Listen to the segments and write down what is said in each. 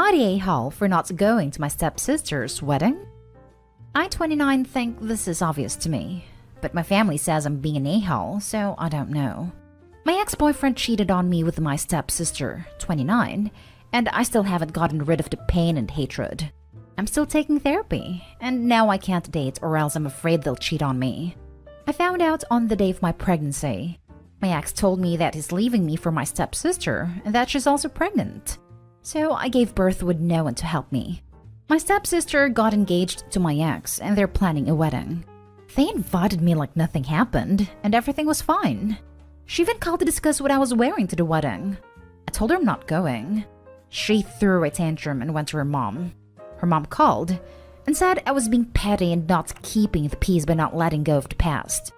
I the a-hole for not going to my stepsister's wedding? I, 29, think this is obvious to me, but my family says I'm being an a-hole, so I don't know. My ex-boyfriend cheated on me with my stepsister, 29, and I still haven't gotten rid of the pain and hatred. I'm still taking therapy, and now I can't date or else I'm afraid they'll cheat on me. I found out on the day of my pregnancy. My ex told me that he's leaving me for my stepsister and that she's also pregnant. So I gave birth with no one to help me. My stepsister got engaged to my ex and they're planning a wedding. They invited me like nothing happened and everything was fine. She even called to discuss what I was wearing to the wedding. I told her I'm not going. She threw a tantrum and went to her mom. Her mom called and said I was being petty and not keeping the peace by not letting go of the past.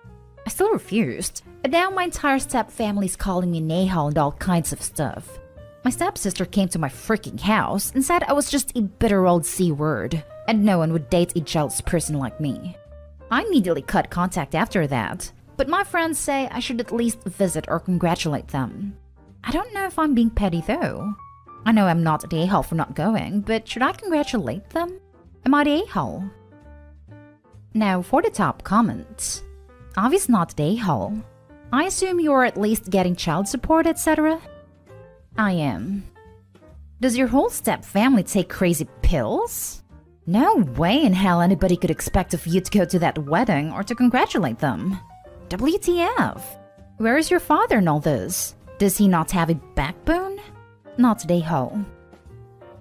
I still refused, and now my entire step family's calling me an a-hole and all kinds of stuff. My stepsister came to my freaking house and said I was just a bitter old C-word, and no one would date a jealous person like me. I immediately cut contact after that, but my friends say I should at least visit or congratulate them. I don't know if I'm being petty though. I know I'm not the a-hole for not going, but should I congratulate them? Am I the a-hole? Now for the top comments. Obviously not the a-hole. I assume you're at least getting child support, etc. I am. Does your whole step family take crazy pills? No way in hell anybody could expect of you to go to that wedding or to congratulate them. WTF? Where is your father in all this? Does he not have a backbone? Not the a-hole.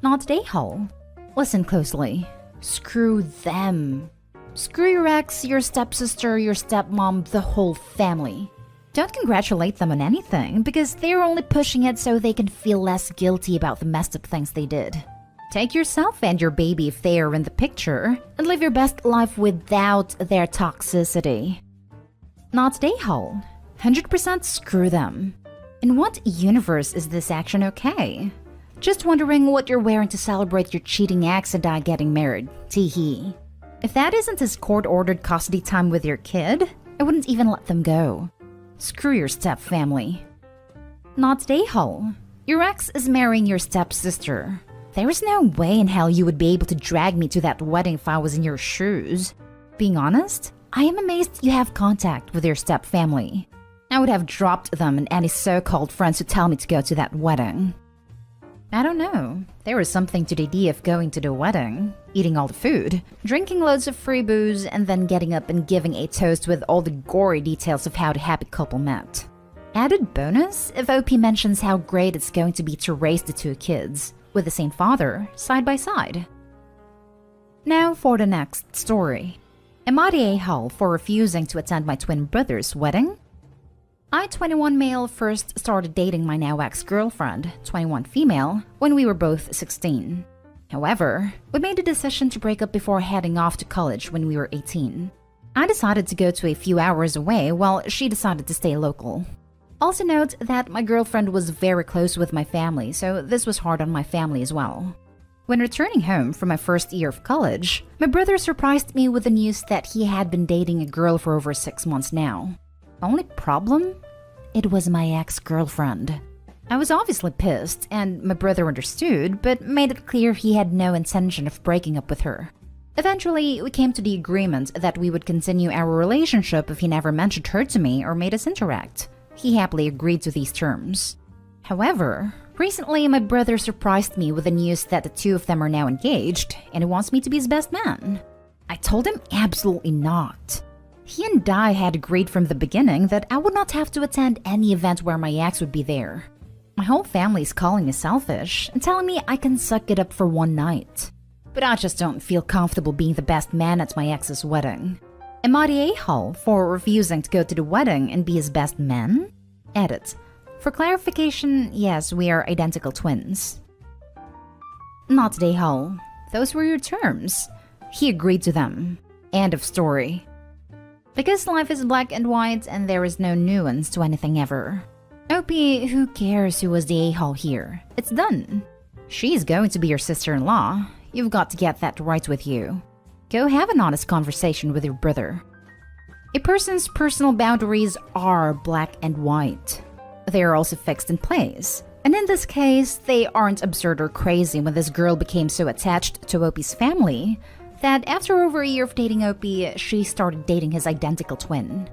Not the a-hole. Listen closely. Screw them. Screw your ex, your stepsister, your stepmom, the whole family. Don't congratulate them on anything because they're only pushing it so they can feel less guilty about the messed up things they did. Take yourself and your baby if they are in the picture and live your best life without their toxicity. Not the a-hole. 100% screw them. In what universe is this action okay? Just wondering what you're wearing to celebrate your cheating ex and I getting married. Tee-hee. If that isn't his court-ordered custody time with your kid, I wouldn't even let them go. Screw your step-family. Not the a-hole. Your ex is marrying your stepsister. There is no way in hell you would be able to drag me to that wedding if I was in your shoes. Being honest, I am amazed you have contact with your step-family. I would have dropped them and any so-called friends who tell me to go to that wedding. I don't know. There is something to the idea of going to the wedding, eating all the food, drinking loads of free booze, and then getting up and giving a toast with all the gory details of how the happy couple met. Added bonus if OP mentions how great it's going to be to raise the two kids, with the same father, side by side. Now for the next story. Am I the a-hole for refusing to attend my twin brother's wedding? I, 21 male, first started dating my now ex-girlfriend, 21 female, when we were both 16. However, we made the decision to break up before heading off to college when we were 18. I decided to go to a few hours away while she decided to stay local. Also note that my girlfriend was very close with my family, so this was hard on my family as well. When returning home from my first year of college, my brother surprised me with the news that he had been dating a girl for over 6 months now. Only problem? It was my ex-girlfriend. I was obviously pissed, and my brother understood, but made it clear he had no intention of breaking up with her. Eventually, we came to the agreement that we would continue our relationship if he never mentioned her to me or made us interact. He happily agreed to these terms. However, recently my brother surprised me with the news that the two of them are now engaged, and he wants me to be his best man. I told him absolutely not. He and I had agreed from the beginning that I would not have to attend any event where my ex would be there. My whole family is calling me selfish and telling me I can suck it up for one night. But I just don't feel comfortable being the best man at my ex's wedding. Am I the a-hole for refusing to go to the wedding and be his best man? Edit. For clarification, yes, we are identical twins. Not the a-hole. Those were your terms. He agreed to them. End of story. Because life is black and white and there is no nuance to anything ever. OP, who cares who was the a-hole here? It's done. She's going to be your sister-in-law. You've got to get that right with you. Go have an honest conversation with your brother. A person's personal boundaries are black and white. They are also fixed in place. And in this case, they aren't absurd or crazy when this girl became so attached to Opie's family that after over a year of dating Opie, she started dating his identical twin.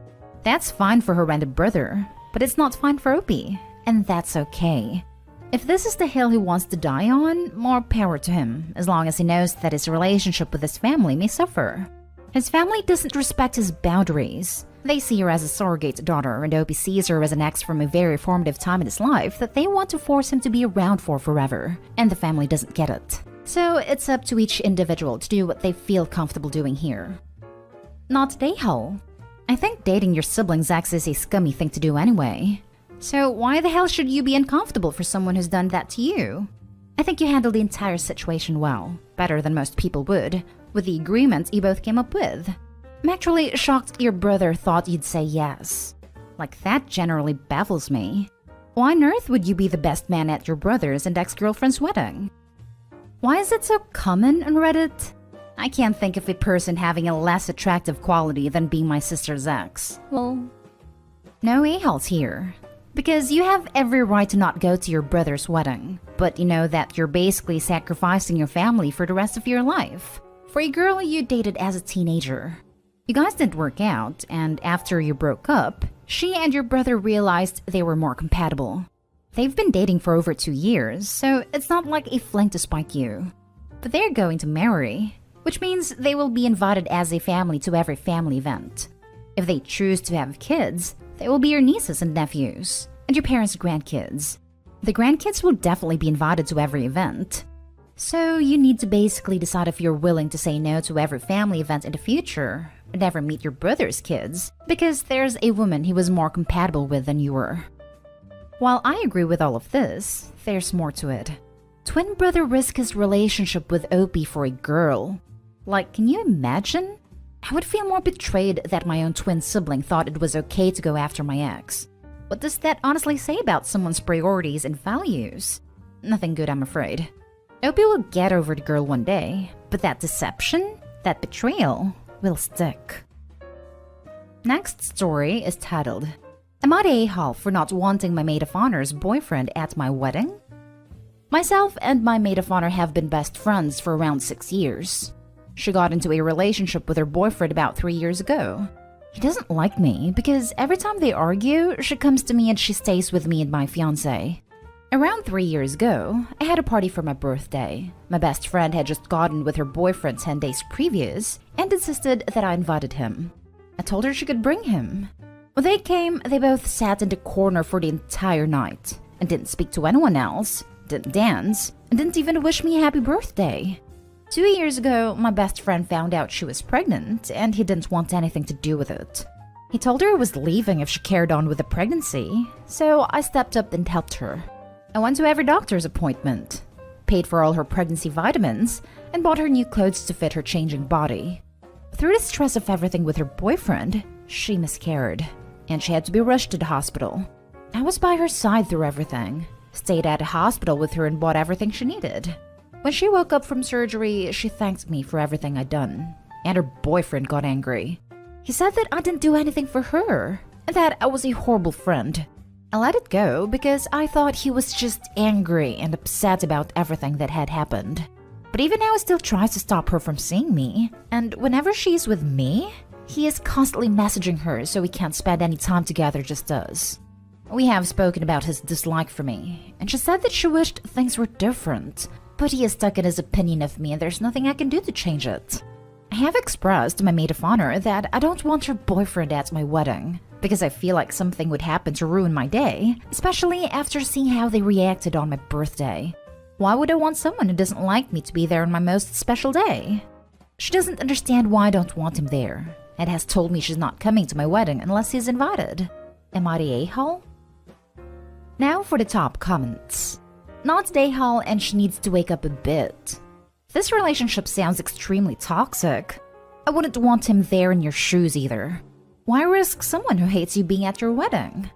That's fine for her and her brother, but it's not fine for Opie, and that's okay. If this is the hill he wants to die on, more power to him, as long as he knows that his relationship with his family may suffer. His family doesn't respect his boundaries. They see her as a surrogate daughter, and Opie sees her as an ex from a very formative time in his life that they want to force him to be around for forever, and the family doesn't get it. So it's up to each individual to do what they feel comfortable doing here. Not a-hole. I think dating your sibling's ex is a scummy thing to do anyway. So why the hell should you be uncomfortable for someone who's done that to you? I think you handled the entire situation well, better than most people would, with the agreement you both came up with. I'm actually shocked your brother thought you'd say yes. Like, that generally baffles me. Why on earth would you be the best man at your brother's and ex-girlfriend's wedding? Why is it so common on Reddit? I can't think of a person having a less attractive quality than being my sister's ex. Well, no a-holes here. Because you have every right to not go to your brother's wedding, but you know that you're basically sacrificing your family for the rest of your life. For a girl you dated as a teenager. You guys didn't work out, and after you broke up, she and your brother realized they were more compatible. They've been dating for over 2 years, so it's not like a fling to spike you. But they're going to marry, which means they will be invited as a family to every family event. If they choose to have kids, they will be your nieces and nephews, and your parents' grandkids. The grandkids will definitely be invited to every event. So you need to basically decide if you're willing to say no to every family event in the future, and never meet your brother's kids, because there's a woman he was more compatible with than you were. While I agree with all of this, there's more to it. Twin brother risked his relationship with Opie for a girl. Like, can you imagine? I would feel more betrayed that my own twin sibling thought it was okay to go after my ex. What does that honestly say about someone's priorities and values? Nothing good, I'm afraid. Opie will get over the girl one day, but that deception, that betrayal, will stick. Next story is titled, Am I the a-hole for not wanting my maid of honor's boyfriend at my wedding? Myself and my maid of honor have been best friends for around 6 years. She got into a relationship with her boyfriend about 3 years ago. He doesn't like me because every time they argue, she comes to me and she stays with me and my fiancé. Around 3 years ago, I had a party for my birthday. My best friend had just gotten with her boyfriend 10 days previous and insisted that I invited him. I told her she could bring him. When they came, they both sat in the corner for the entire night and didn't speak to anyone else, didn't dance, and didn't even wish me a happy birthday. 2 years ago, my best friend found out she was pregnant and he didn't want anything to do with it. He told her he was leaving if she carried on with the pregnancy, so I stepped up and helped her. I went to every doctor's appointment, paid for all her pregnancy vitamins, and bought her new clothes to fit her changing body. Through the stress of everything with her boyfriend, she miscarried, and she had to be rushed to the hospital. I was by her side through everything, stayed at a hospital with her and bought everything she needed. When she woke up from surgery, she thanked me for everything I'd done, and her boyfriend got angry. He said that I didn't do anything for her, and that I was a horrible friend. I let it go because I thought he was just angry and upset about everything that had happened. But even now he still tries to stop her from seeing me, and whenever she's with me, he is constantly messaging her so we can't spend any time together, just us. We have spoken about his dislike for me, and she said that she wished things were different, but he is stuck in his opinion of me and there's nothing I can do to change it. I have expressed to my maid of honor that I don't want her boyfriend at my wedding, because I feel like something would happen to ruin my day, especially after seeing how they reacted on my birthday. Why would I want someone who doesn't like me to be there on my most special day? She doesn't understand why I don't want him there, and has told me she's not coming to my wedding unless he's invited. Am I the a-hole? Now for the top comments. Not the a-hole and she needs to wake up a bit. This relationship sounds extremely toxic. I wouldn't want him there in your shoes either. Why risk someone who hates you being at your wedding?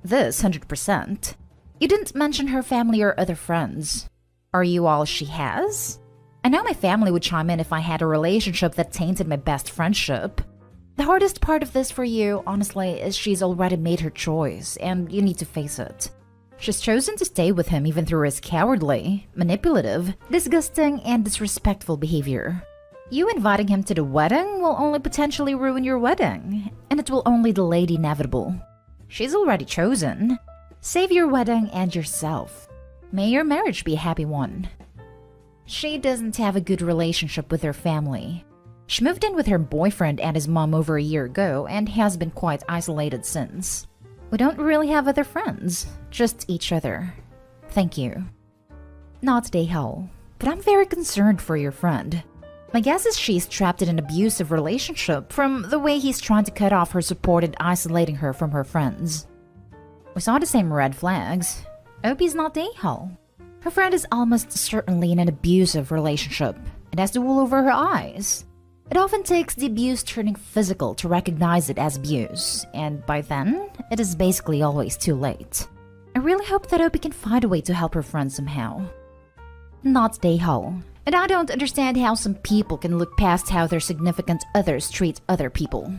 This 100%. You didn't mention her family or other friends. Are you all she has? I know my family would chime in if I had a relationship that tainted my best friendship. The hardest part of this for you, honestly, is she's already made her choice, and you need to face it. She's chosen to stay with him even through his cowardly, manipulative, disgusting, and disrespectful behavior. You inviting him to the wedding will only potentially ruin your wedding, and it will only delay the inevitable. She's already chosen. Save your wedding and yourself. May your marriage be a happy one. She doesn't have a good relationship with her family. She moved in with her boyfriend and his mom over a year ago and has been quite isolated since. We don't really have other friends, just each other. Thank you. Not Dayhal, but I'm very concerned for your friend. My guess is she's trapped in an abusive relationship from the way he's trying to cut off her support and isolating her from her friends. We saw the same red flags. Opie's not Dayhal. Her friend is almost certainly in an abusive relationship and has the wool over her eyes. It often takes the abuse turning physical to recognize it as abuse, and by then, it is basically always too late. I really hope that Opie can find a way to help her friend somehow. Not Dayhal, and I don't understand how some people can look past how their significant others treat other people.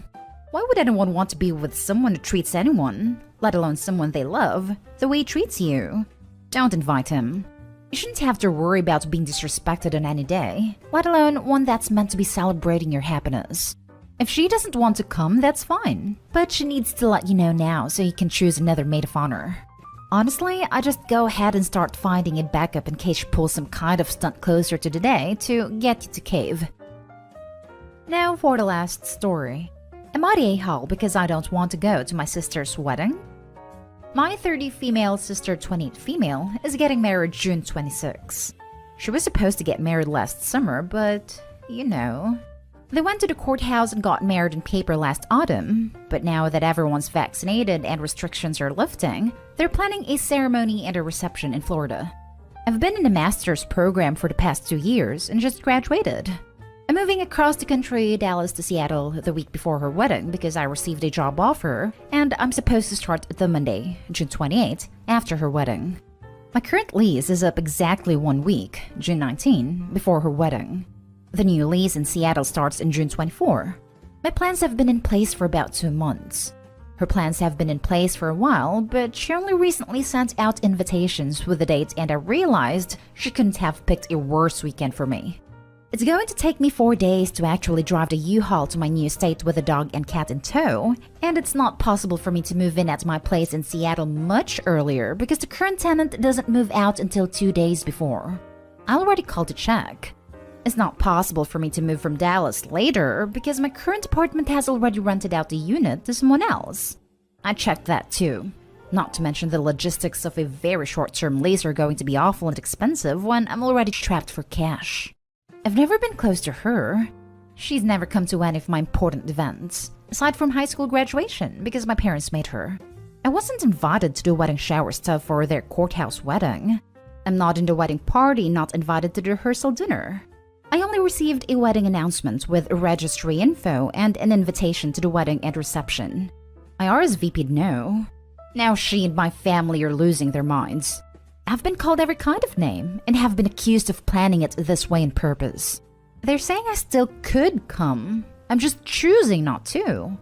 Why would anyone want to be with someone who treats anyone, let alone someone they love, the way he treats you? Don't invite him. You shouldn't have to worry about being disrespected on any day, let alone one that's meant to be celebrating your happiness. If she doesn't want to come, that's fine, but she needs to let you know now so you can choose another maid of honor. Honestly, I just go ahead and start finding a backup in case she pulls some kind of stunt closer to the day to get you to cave. Now for the last story. Am I the a-hole because I don't want to go to my sister's wedding? My 30 female sister 28 female is getting married June 26. She was supposed to get married last summer, but you know. They went to the courthouse and got married in paper last autumn, but now that everyone's vaccinated and restrictions are lifting, they're planning a ceremony and a reception in Florida. I've been in a master's program for the past 2 years and just graduated. I'm moving across the country, Dallas to Seattle, the week before her wedding because I received a job offer, and I'm supposed to start the Monday, June 28, after her wedding. My current lease is up exactly 1 week, June 19, before her wedding. The new lease in Seattle starts in June 24. My plans have been in place for about 2 months. Her plans have been in place for a while, but she only recently sent out invitations with the dates, and I realized she couldn't have picked a worse weekend for me. It's going to take me 4 days to actually drive the U-Haul to my new estate with a dog and cat in tow, and it's not possible for me to move in at my place in Seattle much earlier because the current tenant doesn't move out until 2 days before. I already called to check. It's not possible for me to move from Dallas later because my current apartment has already rented out the unit to someone else. I checked that too. Not to mention the logistics of a very short-term lease are going to be awful and expensive when I'm already trapped for cash. I've never been close to her. She's never come to any of my important events, aside from high school graduation because my parents made her. I wasn't invited to the wedding shower stuff for their courthouse wedding. I'm not in the wedding party, not invited to the rehearsal dinner. I only received a wedding announcement with registry info and an invitation to the wedding and reception. I RSVP'd no. Now she and my family are losing their minds. I've been called every kind of name and have been accused of planning it this way on purpose. They're saying I still could come. I'm just choosing not to.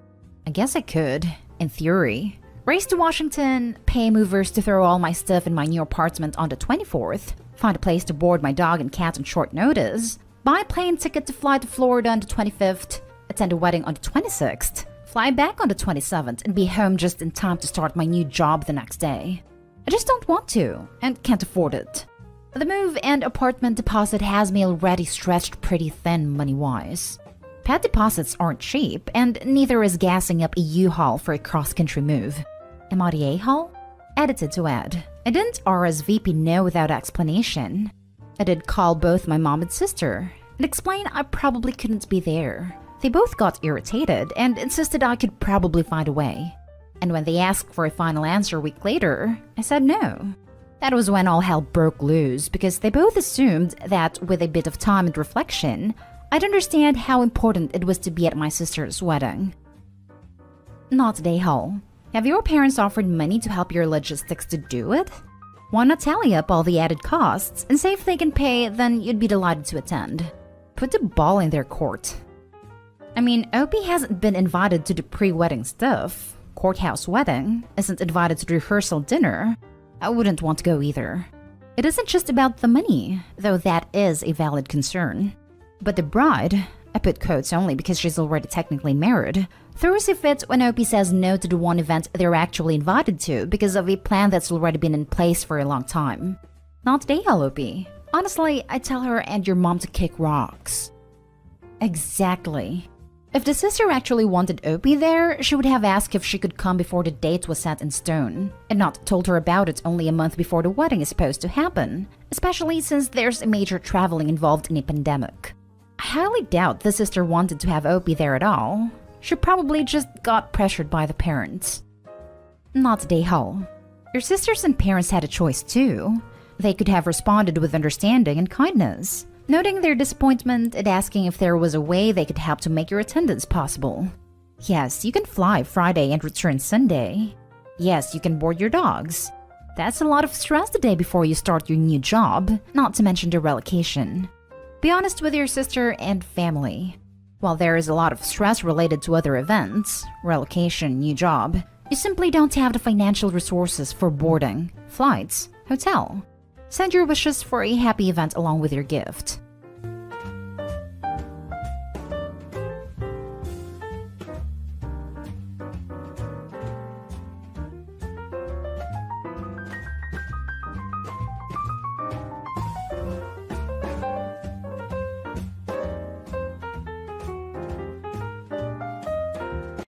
I guess I could, in theory. Race to Washington, pay movers to throw all my stuff in my new apartment on the 24th, find a place to board my dog and cat on short notice, buy a plane ticket to fly to Florida on the 25th, attend a wedding on the 26th, fly back on the 27th, and be home just in time to start my new job the next day. I just don't want to, and can't afford it. The move and apartment deposit has me already stretched pretty thin money-wise. Pet deposits aren't cheap, and neither is gassing up a U-Haul for a cross-country move. Am I the a-hole? Edited to add. I didn't RSVP no without explanation. I did call both my mom and sister, and explain I probably couldn't be there. They both got irritated and insisted I could probably find a way. And when they asked for a final answer a week later, I said no. That was when all hell broke loose because they both assumed that with a bit of time and reflection, I'd understand how important it was to be at my sister's wedding. Not Dayhal. Have your parents offered money to help your logistics to do it? Why not tally up all the added costs and say if they can pay, then you'd be delighted to attend. Put the ball in their court. I mean, Opie hasn't been invited to the pre-wedding stuff. Courthouse wedding, isn't invited to the rehearsal dinner. I wouldn't want to go either. It isn't just about the money, though that is a valid concern. But the bride, I put quotes only because she's already technically married, throws a fit when OP says no to the one event they're actually invited to because of a plan that's already been in place for a long time. Not today, OP. Honestly, I tell her and your mom to kick rocks. Exactly. If the sister actually wanted OP there, she would have asked if she could come before the date was set in stone, and not told her about it only a month before the wedding is supposed to happen, especially since there's a major traveling involved in a pandemic. I highly doubt the sister wanted to have OP there at all. She probably just got pressured by the parents. Not today, Hull. Your sisters and parents had a choice too. They could have responded with understanding and kindness, noting their disappointment and asking if there was a way they could help to make your attendance possible. Yes, you can fly Friday and return Sunday. Yes, you can board your dogs. That's a lot of stress the day before you start your new job, not to mention the relocation. Be honest with your sister and family. While there is a lot of stress related to other events, relocation, new job, you simply don't have the financial resources for boarding, flights, hotel. Send your wishes for a happy event along with your gift.